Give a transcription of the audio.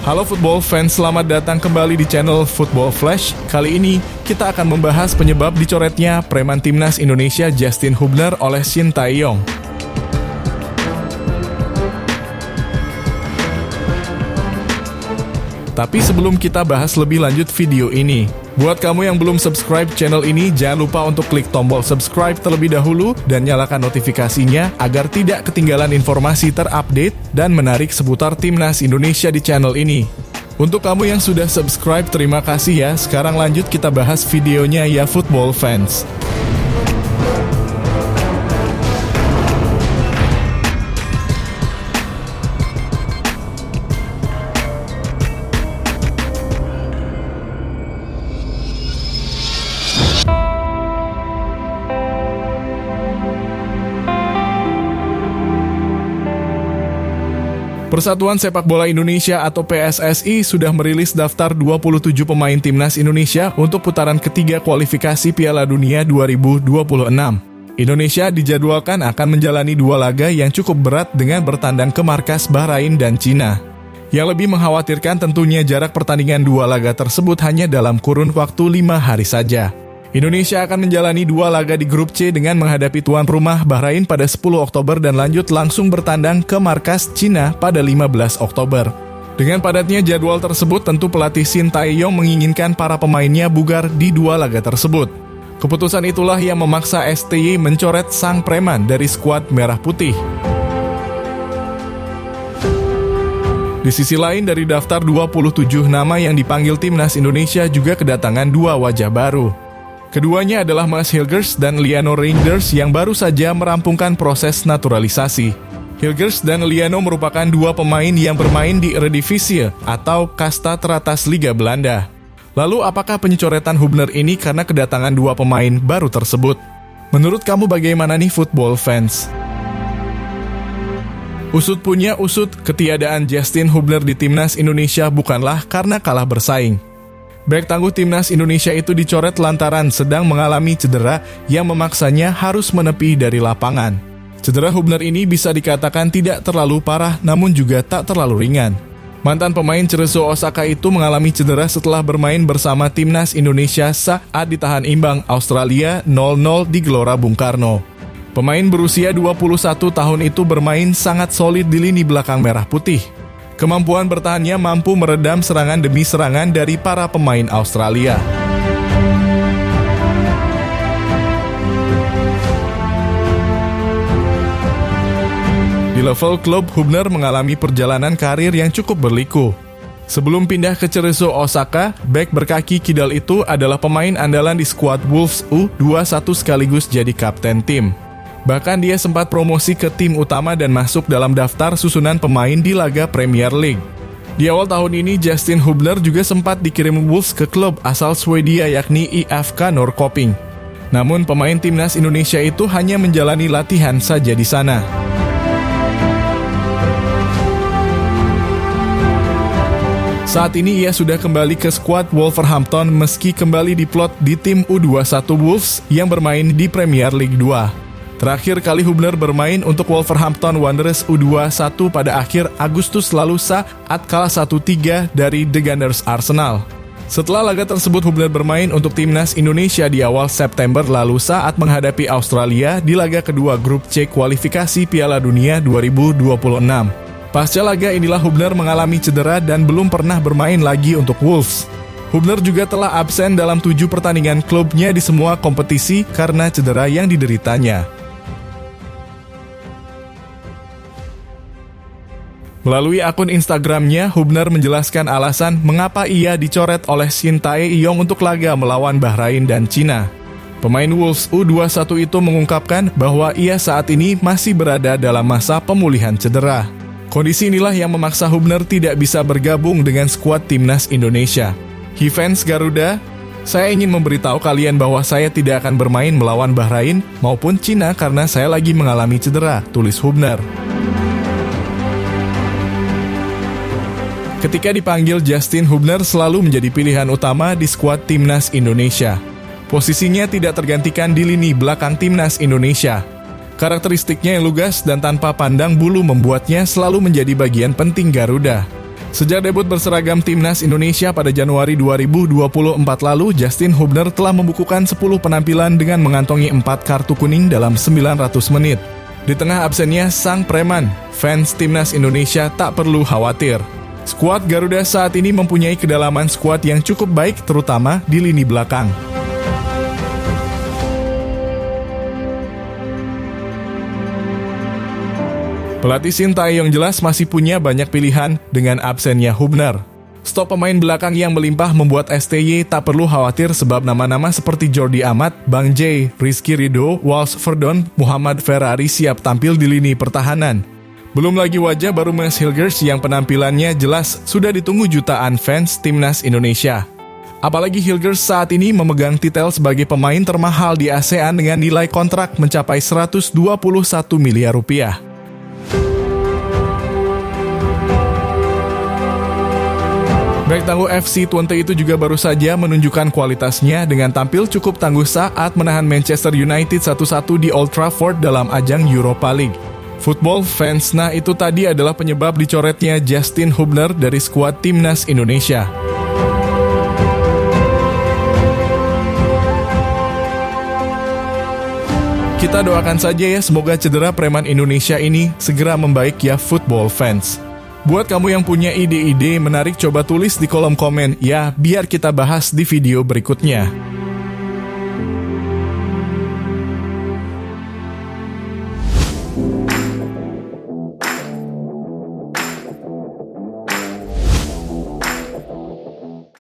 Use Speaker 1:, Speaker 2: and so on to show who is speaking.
Speaker 1: Halo football fans, selamat datang kembali di channel Football Flash. Kali ini kita akan membahas penyebab dicoretnya preman timnas Indonesia Justin Hubner oleh Shin Tae-yong. Tapi sebelum kita bahas lebih lanjut video ini, buat kamu yang belum subscribe channel ini, jangan lupa untuk klik tombol subscribe terlebih dahulu dan nyalakan notifikasinya agar tidak ketinggalan informasi terupdate dan menarik seputar timnas Indonesia di channel ini. Untuk kamu yang sudah subscribe, terima kasih ya. Sekarang lanjut kita bahas videonya ya football fans. Persatuan Sepak Bola Indonesia atau PSSI sudah merilis daftar 27 pemain timnas Indonesia untuk putaran ketiga kualifikasi Piala Dunia 2026. Indonesia dijadwalkan akan menjalani dua laga yang cukup berat dengan bertandang ke markas Bahrain dan Cina. Yang lebih mengkhawatirkan tentunya jarak pertandingan dua laga tersebut hanya dalam kurun waktu 5 hari saja. Indonesia akan menjalani dua laga di grup C dengan menghadapi tuan rumah Bahrain pada 10 Oktober dan lanjut langsung bertandang ke markas Cina pada 15 Oktober. Dengan padatnya jadwal tersebut, tentu pelatih Shin Tae-yong menginginkan para pemainnya bugar di dua laga tersebut. Keputusan itulah yang memaksa STY mencoret sang preman dari skuad Merah Putih. Di sisi lain, dari daftar 27 nama yang dipanggil timnas Indonesia juga kedatangan dua wajah baru. Keduanya adalah Mads Hilgers dan Liano Reinders yang baru saja merampungkan proses naturalisasi. Hilgers dan Liano merupakan dua pemain yang bermain di Eredivisie atau kasta teratas Liga Belanda. Lalu apakah pencoretan Hubner ini karena kedatangan dua pemain baru tersebut? Menurut kamu bagaimana nih football fans? Usut punya usut, ketiadaan Justin Hubner di timnas Indonesia bukanlah karena kalah bersaing. Bek tangguh timnas Indonesia itu dicoret lantaran sedang mengalami cedera yang memaksanya harus menepi dari lapangan. Cedera Hubner ini bisa dikatakan tidak terlalu parah namun juga tak terlalu ringan. Mantan pemain Cerezo Osaka itu mengalami cedera setelah bermain bersama timnas Indonesia saat ditahan imbang Australia 0-0 di Gelora Bung Karno. Pemain berusia 21 tahun itu bermain sangat solid di lini belakang Merah Putih. Kemampuan bertahannya mampu meredam serangan demi serangan dari para pemain Australia. Di level klub, Hubner mengalami perjalanan karir yang cukup berliku. Sebelum pindah ke Cerezo Osaka, bek berkaki kidal itu adalah pemain andalan di skuad Wolves U21 sekaligus jadi kapten tim. Bahkan dia sempat promosi ke tim utama dan masuk dalam daftar susunan pemain di laga Premier League. Di awal tahun ini, Justin Hubner juga sempat dikirim Wolves ke klub asal Swedia yakni IFK Norrköping. Namun pemain timnas Indonesia itu hanya menjalani latihan saja di sana. Saat ini ia sudah kembali ke skuad Wolverhampton meski kembali diplot di tim U21 Wolves yang bermain di Premier League 2. Terakhir kali Hubner bermain untuk Wolverhampton Wanderers U21 pada akhir Agustus lalu saat kalah 1-3 dari The Gunners Arsenal. Setelah laga tersebut, Hubner bermain untuk timnas Indonesia di awal September lalu saat menghadapi Australia di laga kedua grup C kualifikasi Piala Dunia 2026. Pasca laga inilah Hubner mengalami cedera dan belum pernah bermain lagi untuk Wolves. Hubner juga telah absen dalam 7 pertandingan klubnya di semua kompetisi karena cedera yang dideritanya. Melalui akun Instagramnya, Hubner menjelaskan alasan mengapa ia dicoret oleh Shin Tae-yong untuk laga melawan Bahrain dan Cina. Pemain Wolves U21 itu mengungkapkan bahwa ia saat ini masih berada dalam masa pemulihan cedera. Kondisi inilah yang memaksa Hubner tidak bisa bergabung dengan skuad timnas Indonesia. Hi fans Garuda, saya ingin memberitahu kalian bahwa saya tidak akan bermain melawan Bahrain maupun Cina karena saya lagi mengalami cedera, tulis Hubner. Ketika dipanggil, Justin Hubner selalu menjadi pilihan utama di skuad timnas Indonesia. Posisinya tidak tergantikan di lini belakang timnas Indonesia. Karakteristiknya yang lugas dan tanpa pandang bulu membuatnya selalu menjadi bagian penting Garuda. Sejak debut berseragam Timnas Indonesia pada Januari 2024 lalu, Justin Hubner telah membukukan 10 penampilan dengan mengantongi 4 kartu kuning dalam 900 menit. Di tengah absennya sang preman, fans Timnas Indonesia tak perlu khawatir. Skuad Garuda saat ini mempunyai kedalaman skuad yang cukup baik, terutama di lini belakang. Pelatih Sintayong jelas masih punya banyak pilihan dengan absennya Hubner. Stok pemain belakang yang melimpah membuat STY tak perlu khawatir sebab nama-nama seperti Jordi Amat, Bang J, Rizky Ridho, Walsh Verdon, Muhammad Ferrari siap tampil di lini pertahanan. Belum lagi wajah baru Max Hilgers yang penampilannya jelas sudah ditunggu jutaan fans Timnas Indonesia. Apalagi Hilgers saat ini memegang titel sebagai pemain termahal di ASEAN dengan nilai kontrak mencapai 121 miliar rupiah. Back tangguh FC Twente itu juga baru saja menunjukkan kualitasnya dengan tampil cukup tangguh saat menahan Manchester United 1-1 di Old Trafford dalam ajang Europa League. Football fans, nah itu tadi adalah penyebab dicoretnya Justin Hubner dari skuad Timnas Indonesia. Kita doakan saja ya, semoga cedera preman Indonesia ini segera membaik ya football fans. Buat kamu yang punya ide-ide menarik, coba tulis di kolom komen ya, biar kita bahas di video berikutnya.